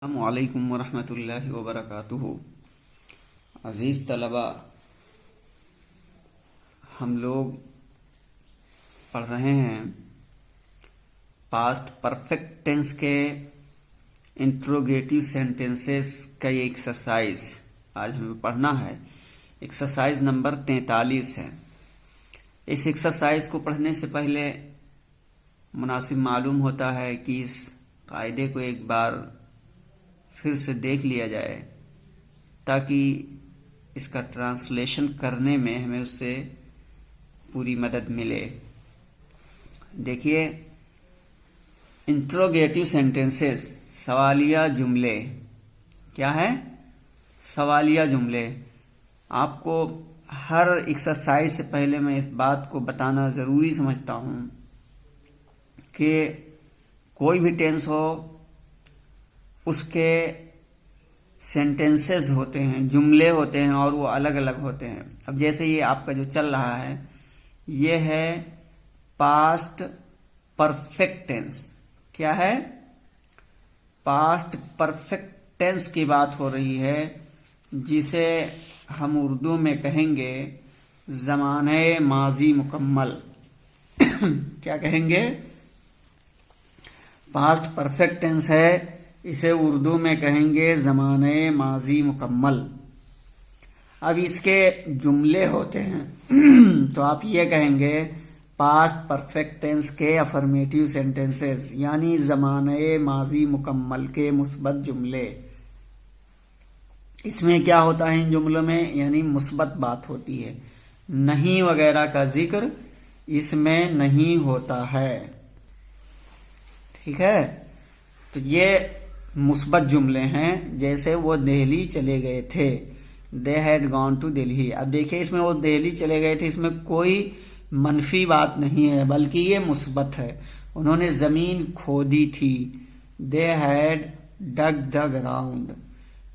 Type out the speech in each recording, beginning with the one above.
अस्सलामुअलैकुम वरहमतुल्लाहि वबरकातुहू। अज़ीज़ तलबा, हम लोग पढ़ रहे हैं पास्ट परफेक्ट टेंस के इंट्रोगेटिव सेंटेंसेस का ये एक्सरसाइज आज हमें पढ़ना है। एक्सरसाइज नंबर 43 है। इस एक्सरसाइज को पढ़ने से पहले मुनासिब मालूम होता है कि इस कायदे को एक बार फिर से देख लिया जाए ताकि इसका ट्रांसलेशन करने में हमें उससे पूरी मदद मिले। देखिए, इंट्रोगेटिव सेंटेंसेस, सवालिया जुमले। क्या है? सवालिया जुमले। आपको हर एक्सरसाइज से पहले मैं इस बात को बताना जरूरी समझता हूं कि कोई भी टेंस हो उसके सेंटेंसेस होते हैं, जुमले होते हैं और वो अलग अलग होते हैं। अब जैसे ये आपका जो चल रहा है ये है पास्ट परफेक्ट टेंस। क्या है? पास्ट परफेक्ट टेंस की बात हो रही है, जिसे हम उर्दू में कहेंगे ज़माने माजी मुकम्मल। क्या कहेंगे? पास्ट परफेक्ट टेंस है, इसे उर्दू में कहेंगे ज़माने माजी मुकम्मल। अब इसके जुमले होते हैं तो आप ये कहेंगे पास्ट परफेक्ट टेंस के अफर्मेटिव सेंटेंसेस, यानी ज़माने माजी मुकम्मल के मुस्बत जुमले। इसमें क्या होता है इन जुमलों में? यानी मुस्बत बात होती है। नहीं वगैरह का जिक्र इसमें नहीं होता है। ठीक है? तो ये मुस्बत जुमले हैं। जैसे वो दिल्ली चले गए थे, they had gone to Delhi. अब देखिए, इसमें वो दिल्ली चले गए थे, इसमें कोई मनफी बात नहीं है बल्कि ये मुस्बत है। उन्होंने जमीन खोदी थी, they had dug the ground.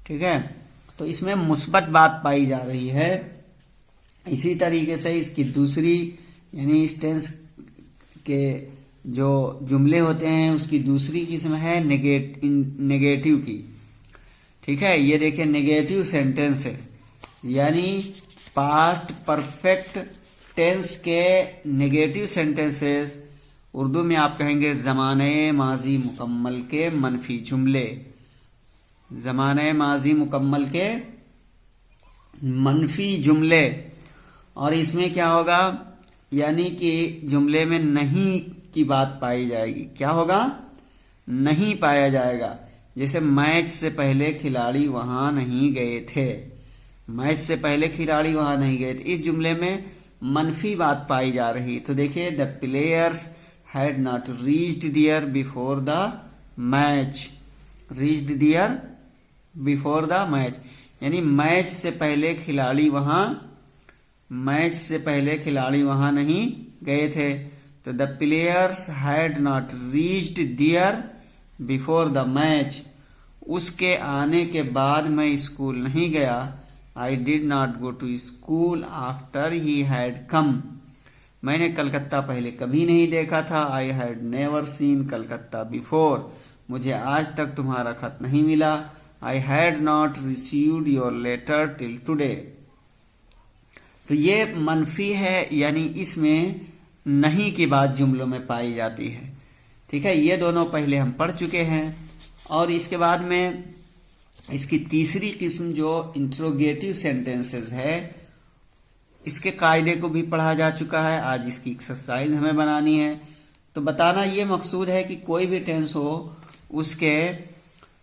ठीक है? तो इसमें मुस्बत बात पाई जा रही है। इसी तरीके से इसकी दूसरी, यानी इस टेंस के जो जुमले होते हैं उसकी दूसरी किस्म है नेगेटिव की। ठीक है? ये देखिए, नेगेटिव सेंटेंस है, यानी पास्ट परफेक्ट टेंस के नेगेटिव सेंटेंसेस उर्दू में आप कहेंगे ज़माने माजी मुकम्मल के मनफी जुमले। ज़माने माजी मुकम्मल के मनफी जुमले। और इसमें क्या होगा? यानी कि जुमले में नहीं की बात पाई जाएगी। क्या होगा? नहीं पाया जाएगा। जैसे मैच से पहले खिलाड़ी वहां नहीं गए थे। मैच से पहले खिलाड़ी वहां नहीं गए थे, इस जुमले में मनफी बात पाई जा रही। तो देखिए, the players had not reached there before the match. Reached there before the match, यानी मैच से पहले खिलाड़ी वहां नहीं गए थे। तो the players had not reached there before the match. उसके आने के बाद मैं स्कूल नहीं गया। I did not go to school after he had come. मैंने कलकत्ता पहले कभी नहीं देखा था। I had never seen Calcutta before. मुझे आज तक तुम्हारा खत नहीं मिला। I had not received your letter till today. तो ये मनफी है, यानी इसमें नहीं की बात जुमलों में पाई जाती है। ठीक है? ये दोनों पहले हम पढ़ चुके हैं। और इसके बाद में इसकी तीसरी किस्म जो इंट्रोगेटिव सेंटेंसेस है, इसके कायदे को भी पढ़ा जा चुका है। आज इसकी एक्सरसाइज हमें बनानी है। तो बताना ये मकसूद है कि कोई भी टेंस हो उसके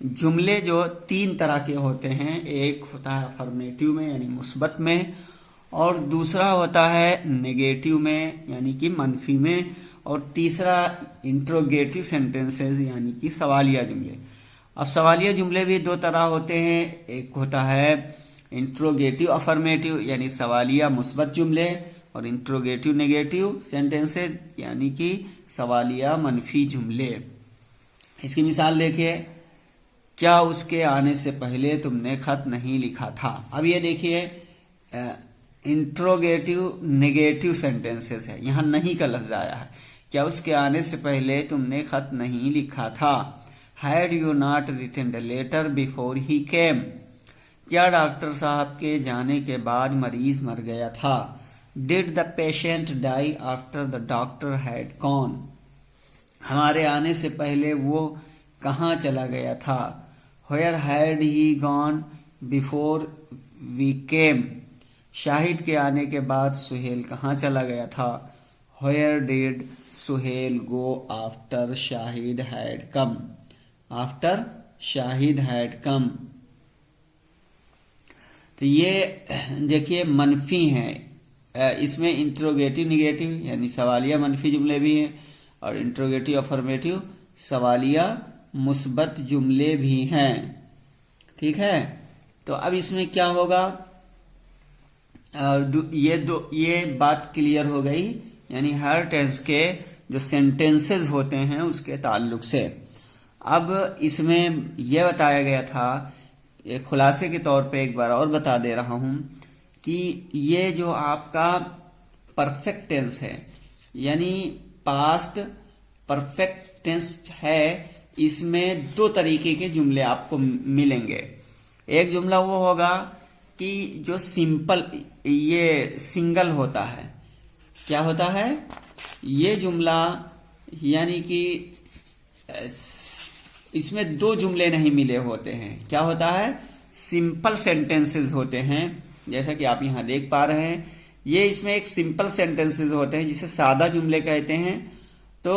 जुमले जो तीन तरह के होते हैं। एक होता है अफर्मेटिव में, यानी मुस्बत में, और दूसरा होता है नेगेटिव में, यानी कि मनफी में, और तीसरा इंट्रोगेटिव सेंटेंसेस, यानी कि सवालिया जुमले। अब सवालिया जुमले भी दो तरह होते हैं। एक होता है इंट्रोगेटिव अफर्मेटिव, यानी सवालिया मुस्बत जुमले, और इंट्रोगेटिव नेगेटिव सेंटेंसेस, यानी कि सवालिया मनफी जुमले। इसकी मिसाल देखिए, क्या उसके आने से पहले तुमने खत नहीं लिखा था। अब ये देखिए, इंट्रोगेटिव नेगेटिव सेंटेंसेस है, यहां नहीं का लफ्ज आया है। क्या उसके आने से पहले तुमने खत नहीं लिखा था। Had you not written the letter before he came? क्या डॉक्टर साहब के जाने के बाद मरीज मर गया था? Did the patient die after the doctor had gone? हमारे आने से पहले वो कहाँ चला गया था? Where had he gone before we came? Shahid के आने के बाद सुहेल कहाँ चला गया था? Where did Suhail go after Shahid had come? After Shahid had come. तो ये देखिए मनफी है, इसमें इंट्रोगेटिव निगेटिव यानी सवालिया मनफी जुमले भी हैं और इंट्रोगेटिव अफर्मेटिव सवालिया मुस्बत जुमले भी हैं। ठीक है, तो अब इसमें क्या होगा, ये बात क्लियर हो गई, यानी हर टेंस के जो सेंटेंसेस होते हैं उसके ताल्लुक से। अब इसमें यह बताया गया था, एक खुलासे के तौर पे एक बार और बता दे रहा हूं कि ये जो आपका परफेक्ट टेंस है यानी पास्ट परफेक्ट टेंस है, इसमें दो तरीके के जुमले आपको मिलेंगे। एक जुमला वो होगा कि जो सिंपल ये सिंगल होता है। क्या होता है ये जुमला, यानी कि इसमें दो जुमले नहीं मिले होते हैं। क्या होता है, सिंपल सेंटेंसेस होते हैं, जैसा कि आप यहां देख पा रहे हैं। ये इसमें एक सिंपल सेंटेंसेस होते हैं जिसे सादा जुमले कहते हैं। तो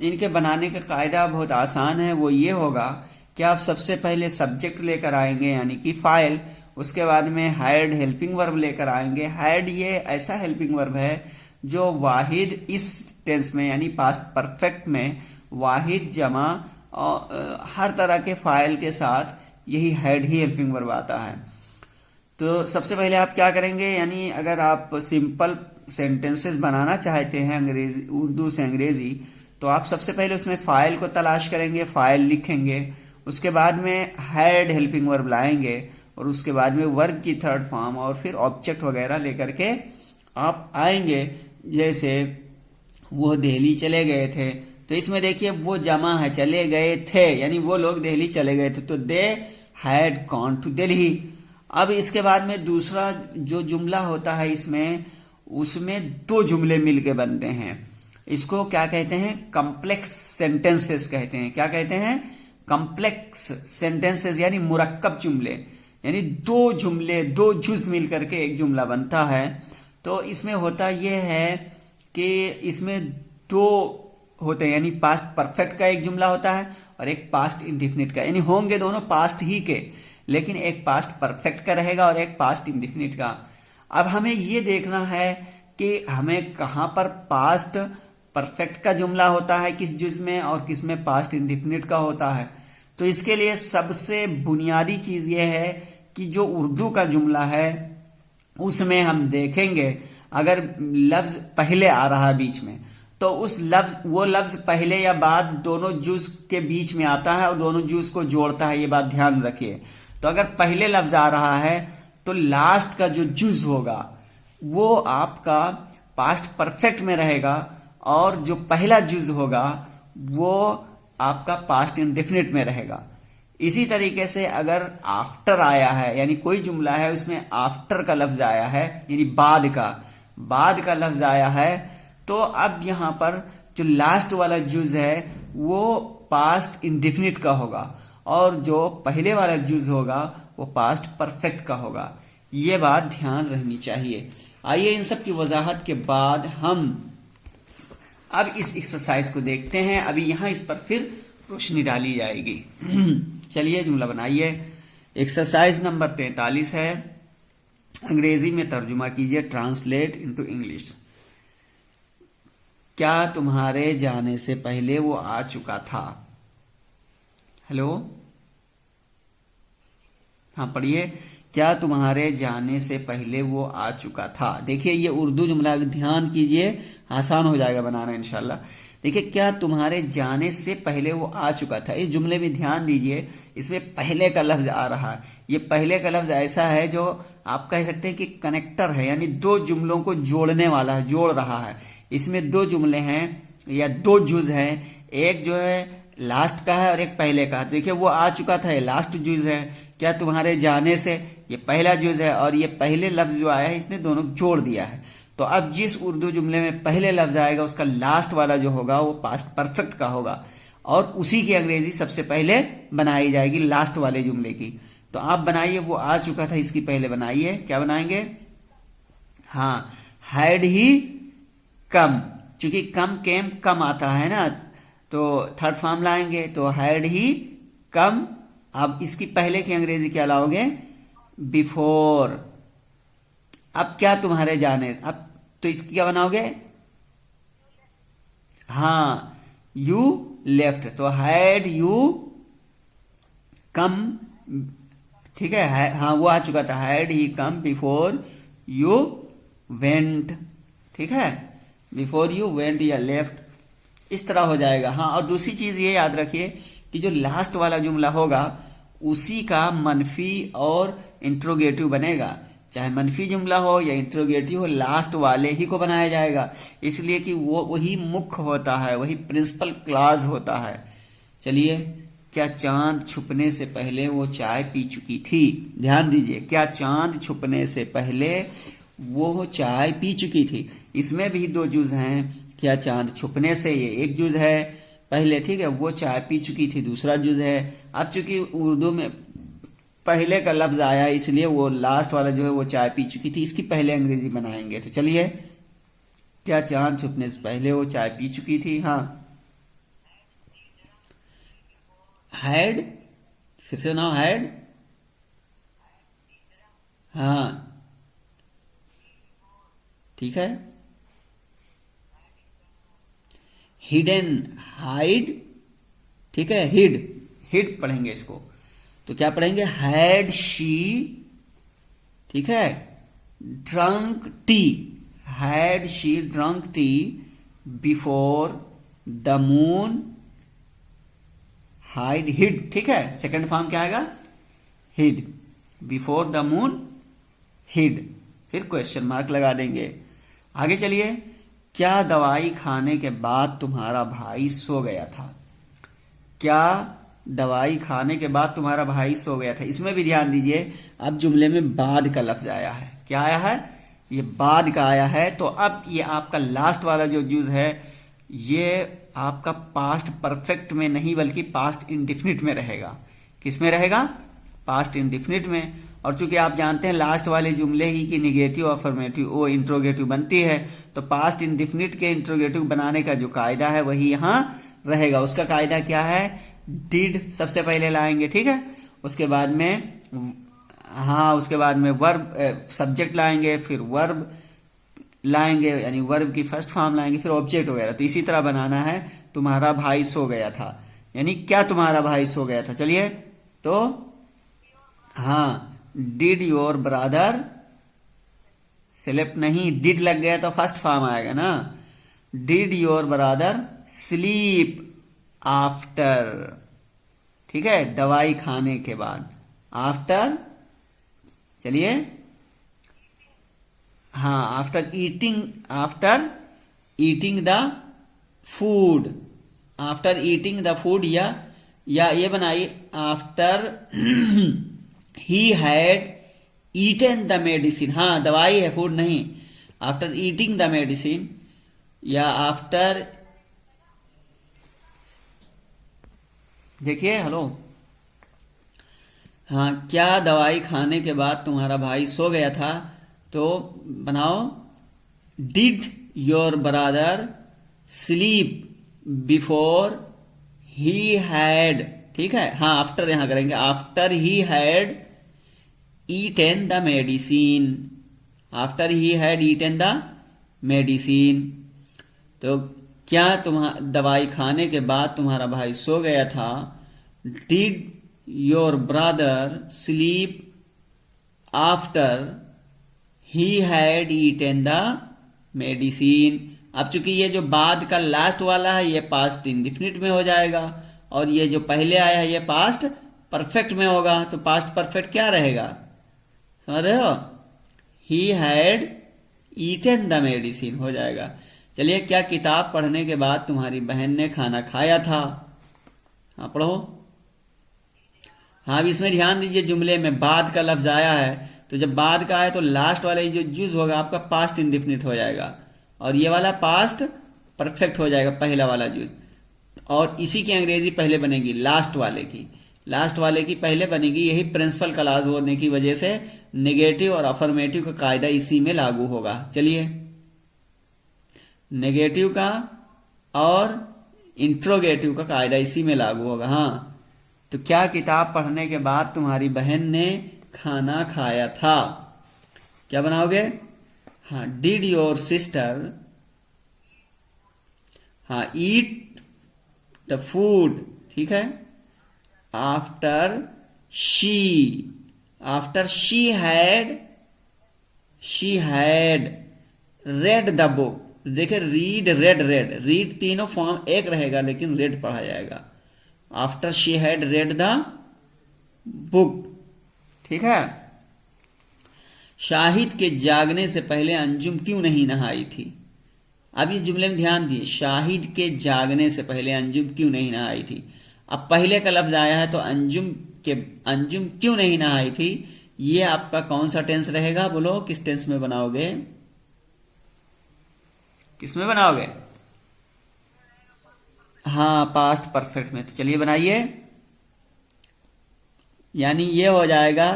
इनके बनाने का कायदा बहुत आसान है, वो ये होगा कि आप सबसे पहले सब्जेक्ट लेकर आएंगे यानी कि फाइल, उसके बाद में हायर्ड हेल्पिंग वर्ब लेकर आएंगे। हायर्ड ये ऐसा हेल्पिंग वर्ब है जो वाहिद इस टेंस में यानी पास्ट परफेक्ट में वाहिद जमा और हर तरह के फाइल के साथ यही हायर्ड ही हेल्पिंग वर्ब आता है। तो सबसे पहले आप क्या करेंगे, यानी अगर आप सिंपल सेंटेंसेस बनाना चाहते हैं अंग्रेजी उर्दू से अंग्रेजी, तो आप सबसे पहले उसमें फाइल को तलाश करेंगे, फाइल लिखेंगे, उसके बाद में हैड हेल्पिंग वर्ब लाएंगे और उसके बाद में वर्ब की थर्ड फॉर्म और फिर ऑब्जेक्ट वगैरह लेकर के आप आएंगे। जैसे वो दिल्ली चले गए थे, तो इसमें देखिए वो जमा है, चले गए थे यानी वो लोग दिल्ली चले गए थे, तो they had gone to Delhi. अब इसके बाद में दूसरा जो जुमला होता है इसमें, उसमें दो जुमले मिलके बनते हैं। इसको क्या कहते हैं, कॉम्प्लेक्स सेंटेंसेस कहते हैं। क्या कहते हैं, कॉम्प्लेक्स सेंटेंसेस यानी मुरक्कब जुमले, यानी दो जुमले दो जुज मिलकर के एक जुमला बनता है। तो इसमें होता यह है कि इसमें दो होते हैं, यानी पास्ट परफेक्ट का एक जुमला होता है और एक पास्ट इंडिफिनिट का, यानी होंगे दोनों पास्ट ही के, लेकिन एक पास्ट परफेक्ट का रहेगा और एक पास्ट इंडिफिनिट का। अब हमें ये देखना है कि हमें कहां पर पास्ट परफेक्ट का जुमला होता है, किस जुज में, और किस में पास्ट इंडिफिनिट का होता है। तो इसके लिए सबसे बुनियादी चीज यह है कि जो उर्दू का जुमला है उसमें हम देखेंगे अगर लफ्ज पहले आ रहा है बीच में, तो वो लफ्ज पहले या बाद दोनों जुज के बीच में आता है और दोनों जुज को जोड़ता है, ये बात ध्यान रखिए। तो अगर पहले लफ्ज आ रहा है तो लास्ट का जो जुज होगा वो आपका पास्ट परफेक्ट में रहेगा और जो पहला जुज होगा वो आपका पास्ट इंडेफिनिट में रहेगा। इसी तरीके से अगर आफ्टर आया है, यानी कोई जुमला है उसमें आफ्टर का लफ्ज आया है यानी बाद का लफ्ज आया है, तो अब यहां पर जो लास्ट वाला जुज है वो पास्ट इंडेफिनिट का होगा और जो पहले वाला जुज होगा वो पास्ट परफेक्ट का होगा। ये बात ध्यान रहनी चाहिए। आइए इन सब की वजाहत के बाद हम अब इस एक्सरसाइज को देखते हैं। अभी यहां इस पर फिर रोशनी डाली जाएगी। चलिए जुमला बनाइए। एक्सरसाइज नंबर 43 है, अंग्रेजी में तर्जुमा कीजिए, ट्रांसलेट इनटू इंग्लिश। क्या तुम्हारे जाने से पहले वो आ चुका था? हेलो, हाँ पढ़िए। क्या तुम्हारे जाने से पहले वो आ चुका था? देखिए ये उर्दू जुमला, ध्यान कीजिए, आसान हो जाएगा बनाना इंशाल्लाह। देखिए क्या तुम्हारे जाने से पहले वो आ चुका था, इस जुमले में ध्यान दीजिए, इसमें पहले का लफ्ज आ रहा है। ये पहले का लफ्ज ऐसा है जो आप कह सकते हैं कि कनेक्टर है, यानी दो जुमलों को जोड़ने वाला है, जोड़ रहा है। इसमें दो जुमले हैं या दो जुज हैं, एक जो है लास्ट का है और एक पहले का। तो देखिए वो आ चुका था, ये लास्ट जुज है। क्या तुम्हारे जाने से, ये पहला जुज है, और ये पहले लफ्ज जो आया है इसने दोनों जोड़ दिया है। तो अब जिस उर्दू जुमले में पहले लफ्ज आएगा उसका लास्ट वाला जो होगा वो पास्ट परफेक्ट का होगा, और उसी की अंग्रेजी सबसे पहले बनाई जाएगी लास्ट वाले जुमले की। तो आप बनाइए, वो आ चुका था, इसकी पहले बनाइए। क्या बनाएंगे? हाँ, हैड ही कम, चूंकि कम केम कम आता है ना, तो थर्ड फॉर्म लाएंगे, तो हैड ही कम। अब इसकी पहले की अंग्रेजी क्या लाओगे? बिफोर। अब क्या तुम्हारे जाने, अब तो इसकी क्या बनाओगे? हाँ, यू लेफ्ट, तो हैड यू कम, ठीक है, हाँ वो आ चुका था, had he come before you went, ठीक है, बिफोर यू वेंट या लेफ्ट, इस तरह हो जाएगा। हाँ, और दूसरी चीज ये याद रखिए कि जो लास्ट वाला जुमला होगा उसी का मनफी और इंट्रोगेटिव बनेगा। चाहे मनफी जुमला हो या इंट्रोगेटिव हो, लास्ट वाले ही को बनाया जाएगा, इसलिए कि वो वही मुख्य होता है, वही प्रिंसिपल क्लॉज होता है। चलिए, क्या चांद छुपने से पहले वो चाय पी चुकी थी? ध्यान दीजिए, क्या चांद छुपने से पहले वो चाय पी चुकी थी। इसमें भी दो जुज हैं। क्या चांद छुपने से, ये एक जुज है पहले, ठीक है, वो चाय पी चुकी थी दूसरा जुज है। अब चूंकि उर्दू में पहले का लफ्ज आया इसलिए वो लास्ट वाला जो है वो चाय पी चुकी थी, इसकी पहले अंग्रेजी बनाएंगे। तो चलिए, क्या चांद छुपने से पहले वो चाय पी चुकी थी? हाँ, हैड, फिर से ना, हैड, हाँ ठीक है, हिडन, हाइड, ठीक है, हिड, हिड पढ़ेंगे इसको, तो क्या पढ़ेंगे? हैड शी, ठीक है, drunk tea, had she drunk tea before the moon hide, hid, ठीक है, सेकंड फॉर्म क्या आएगा? Hid, before the moon hid, फिर क्वेश्चन मार्क लगा देंगे। आगे चलिए, क्या दवाई खाने के बाद तुम्हारा भाई सो गया था? क्या दवाई खाने के बाद तुम्हारा भाई सो गया था? इसमें भी ध्यान दीजिए, अब जुमले में बाद का लफ्ज आया है। क्या आया है? ये बाद का आया है। तो अब ये आपका लास्ट वाला जो यूज है ये आपका पास्ट परफेक्ट में नहीं बल्कि पास्ट इंडिफिनिट में रहेगा। किस में रहेगा? पास्ट इंडिफिनिट में। और चूंकि आप जानते हैं लास्ट वाले जुमले ही की निगेटिव और अफर्मेटिव वो इंट्रोगेटिव बनती है, तो पास्ट इंडिफिनिट के इंट्रोगेटिव बनाने का जो कायदा है वही यहां रहेगा। उसका कायदा क्या है? डिड सबसे पहले लाएंगे, ठीक है, उसके बाद में हाँ उसके बाद में वर्ब सब्जेक्ट लाएंगे, फिर वर्ब लाएंगे यानी वर्ब की फर्स्ट फॉर्म लाएंगे, फिर ऑब्जेक्ट वगैरह। तो इसी तरह बनाना है। तुम्हारा भाई सो गया था यानी क्या तुम्हारा भाई सो गया था। चलिए, तो हाँ, डिड योर ब्रदर स्लीप, नहीं डिड लग गया तो फर्स्ट फॉर्म आएगा ना। Did your brother sleep after, ठीक है, दवाई खाने के बाद, आफ्टर। चलिए, हाँ, after eating the food, after eating the food, या ये बनाइए after he had eaten the medicine. हाँ, दवाई है, फूड नहीं। आफ्टर ईटिंग द मेडिसिन या आफ्टर, देखिए, हेलो, हाँ, क्या दवाई खाने के बाद तुम्हारा भाई सो गया था, तो बनाओ did your brother sleep before he had, ठीक है, हाँ आफ्टर यहां करेंगे, after he had eaten the medicine, after he had eaten the medicine. तो क्या दवाई खाने के बाद तुम्हारा भाई सो गया था, did your brother sleep after he had eaten the medicine. अब चूंकि ये जो बाद का लास्ट वाला है ये पास्ट इंडिफिनिट में हो जाएगा और ये जो पहले आया है ये पास्ट परफेक्ट में होगा, तो पास्ट परफेक्ट क्या रहेगा, समझ रहे हो? He had eaten the medicine हो जाएगा। चलिए, क्या किताब पढ़ने के बाद तुम्हारी बहन ने खाना खाया था? हाँ पढ़ो। हाँ अब इसमें ध्यान दीजिए, जुमले में बाद का लफ्ज आया है, तो जब बाद का आए तो लास्ट वाला जो यूज होगा आपका पास्ट इंडेफिनिट हो जाएगा, और ये वाला पास्ट परफेक्ट हो जाएगा, पहला वाला यूज। और इसी की अंग्रेजी पहले बनेगी लास्ट वाले की, लास्ट वाले की पहले बनेगी। यही प्रिंसिपल क्लॉज होने की वजह से नेगेटिव और अफर्मेटिव का कायदा इसी में लागू होगा। चलिए, नेगेटिव का और इंट्रोगेटिव का कायदा इसी में लागू होगा। हाँ, तो क्या किताब पढ़ने के बाद तुम्हारी बहन ने खाना खाया था, क्या बनाओगे? हाँ, डिड योर सिस्टर हाँ ईट द फूड, ठीक है, after she had read the book. देखिए रीड रेड रीड तीनों फॉर्म एक रहेगा, लेकिन रेड पढ़ा जाएगा। After she had read the book, ठीक है। शाहिद के जागने से पहले अंजुम क्यों नहीं नहाई थी? अब इस जुमले में ध्यान दिए, शाहिद के जागने से पहले अंजुम क्यों नहीं नहाई थी। अब पहले का लफ्ज आया है तो अंजुम क्यों नहीं नहाई थी, ये आपका कौन सा टेंस रहेगा? बोलो, किस टेंस में बनाओगे? किस में बनाओगे? हाँ, पास्ट परफेक्ट में। तो चलिए बनाइए, यानी ये हो जाएगा,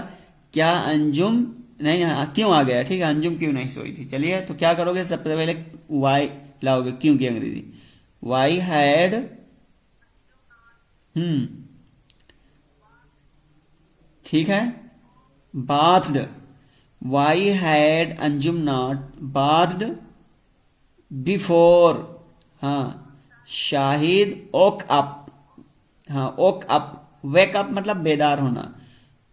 क्या अंजुम नहीं, क्यों आ गया, ठीक है, अंजुम क्यों नहीं सोई थी। चलिए, तो क्या करोगे? सबसे पहले वाई लाओगे, क्यों की अंग्रेजी वाई हैड, ठीक है, bathed. Why had Anjum not bathed before, हाँ, शाहिद ओक अप, हाँ ओक अप, वेक अप मतलब बेदार होना,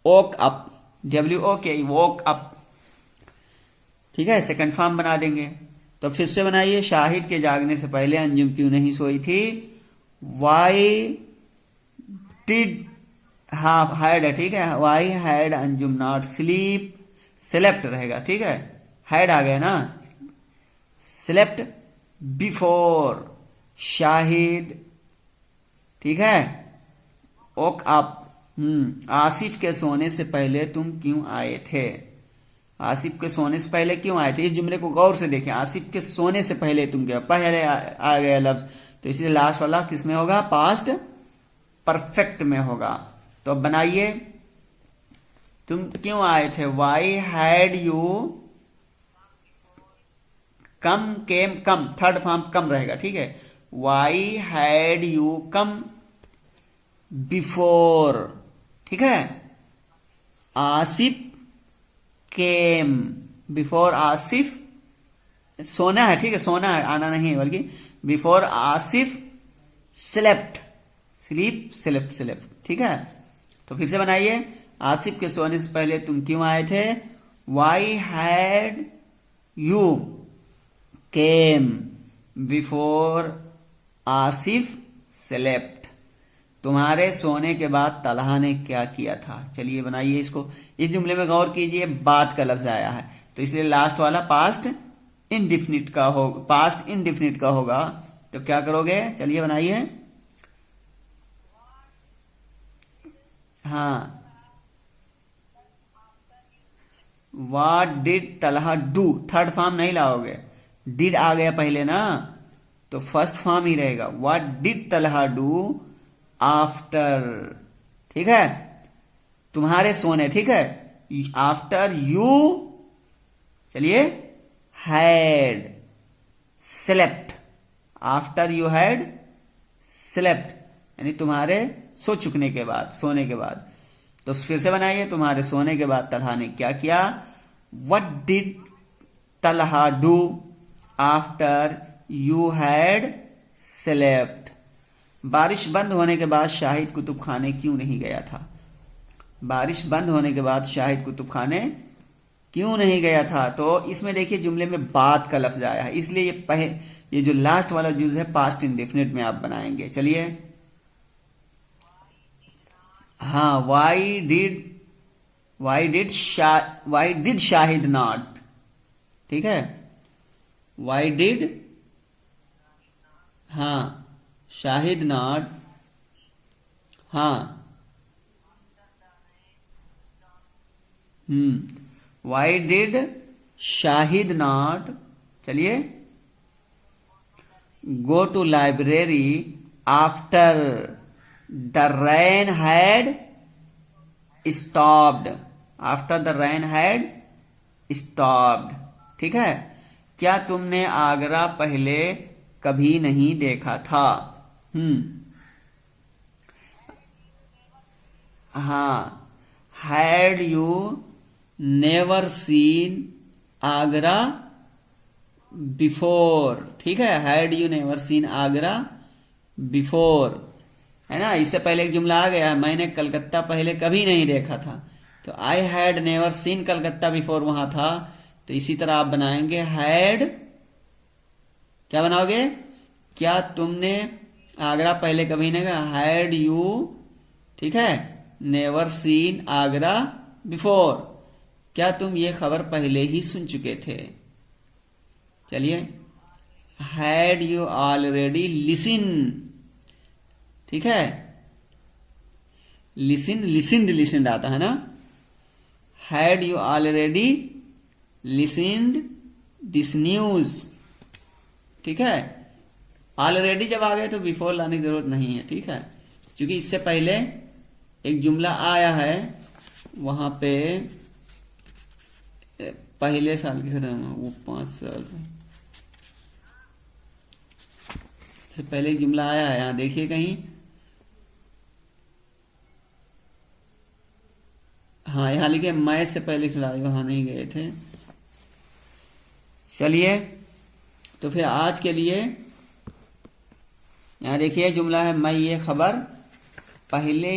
woke up, WOK, woke up, ठीक है, सेकंड फॉर्म बना देंगे। तो फिर से बनाइए, शाहिद के जागने से पहले अंजुम क्यों नहीं सोई थी। वाई डिड, हाँ हैड है, ठीक है, why had Anjum not slept रहेगा, ठीक है, हैड आ गया ना, स्लेप्ट बिफोर शाहिद, ठीक है, ओक अप। आसिफ के सोने से पहले तुम क्यों आए थे? आसिफ के सोने से पहले क्यों आए थे? इस जुमले को गौर से देखें, आसिफ के सोने से पहले तुम क्या, पहले आ गया लफ्ज, तो इसलिए लास्ट वाला किस में होगा? पास्ट परफेक्ट में होगा। तो बनाइए, तुम क्यों आए थे? Why had you come, came, come, third form come रहेगा, ठीक है, why had you come before, ठीक है, आसिफ केम बिफोर आसिफ, सोना है, ठीक है, सोना है, आना नहीं है, बल्कि बिफोर आसिफ स्लेप्ट, स्लेप्ट, ठीक है। तो फिर से बनाइए, आसिफ के सोने से पहले तुम क्यों आए थे? Why had you came before Asif slept. तुम्हारे सोने के बाद तलहा ने क्या किया था? चलिए बनाइए इसको। इस जुमले में गौर कीजिए, बाद का लफ्ज आया है, तो इसलिए लास्ट वाला पास्ट इंडेफिनिट का होगा। तो क्या करोगे? चलिए बनाइए। हाँ, what did Talha do, third form नहीं लाओगे, डिड आ गया पहले ना, तो फर्स्ट फॉर्म ही रहेगा, what did Talha do after, ठीक है, तुम्हारे सोने, ठीक है, आफ्टर यू, चलिए, had slept, after you had slept, यानी तुम्हारे सो चुकने के बाद, सोने के बाद। तो फिर से बनाइए, तुम्हारे सोने के बाद तलहा ने क्या किया? What did Talha do after you had slept. बारिश बंद होने के बाद शाहिद कुतुब खाने क्यों नहीं गया था? बारिश बंद होने के बाद शाहिद कुतुब खाने क्यों नहीं गया था? तो इसमें देखिए जुमले में बाद का लफ्ज आया है, इसलिए ये जो लास्ट वाला यूज है पास्ट इंडेफिनिट में आप बनाएंगे। चलिए, हाँ, वाई डिड शाहिद नॉट, ठीक है, वाई डिड, हाँ, शाहिद नॉट हाँ, वाई डिड शाहिद नॉट, चलिए, go to library after the rain had stopped, after the rain had stopped, ठीक है। क्या तुमने आगरा पहले कभी नहीं देखा था? हाँ, had you never seen Agra before, ठीक है, had you never seen Agra before, है ना। इससे पहले एक जुमला आ गया, मैंने कलकत्ता पहले कभी नहीं देखा था, तो आई had never seen Calcutta before वहां था। तो इसी तरह आप बनाएंगे हैड, क्या बनाओगे, क्या तुमने आगरा पहले कभी नहीं गया, हैड यू, ठीक है, नेवर सीन आगरा बिफोर, क्या तुम ये खबर पहले ही सुन चुके थे। चलिए, हैड यू ऑलरेडी लिसन, ठीक है, लिसन, लिसनड, लिसनड आता है ना, had you already listened this news, ठीक है। ऑलरेडी जब आ गए तो बिफोर लाने की जरूरत नहीं है, ठीक है, क्योंकि इससे पहले एक जुमला आया है, वहां पे पहले साल के खत्म, वो 5 साल से पहले एक जुमला आया है, यहां देखिए कहीं, हाँ यहां लिखे मैं से पहले खिलाड़ी वहां नहीं गए थे। चलिए, तो फिर आज के लिए यहां देखिए जुमला है, मैं ये खबर पहले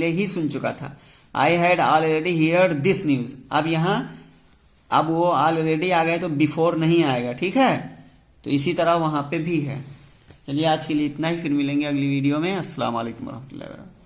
ही सुन चुका था, I had already heard this news. अब वो ऑलरेडी आ गए तो बिफोर नहीं आएगा, ठीक है, तो इसी तरह वहां पे भी है। चलिए आज के लिए इतना ही, फिर मिलेंगे अगली वीडियो में। अस्सलाम वालेकुम रहमतुल्लाहि व बरकातहू।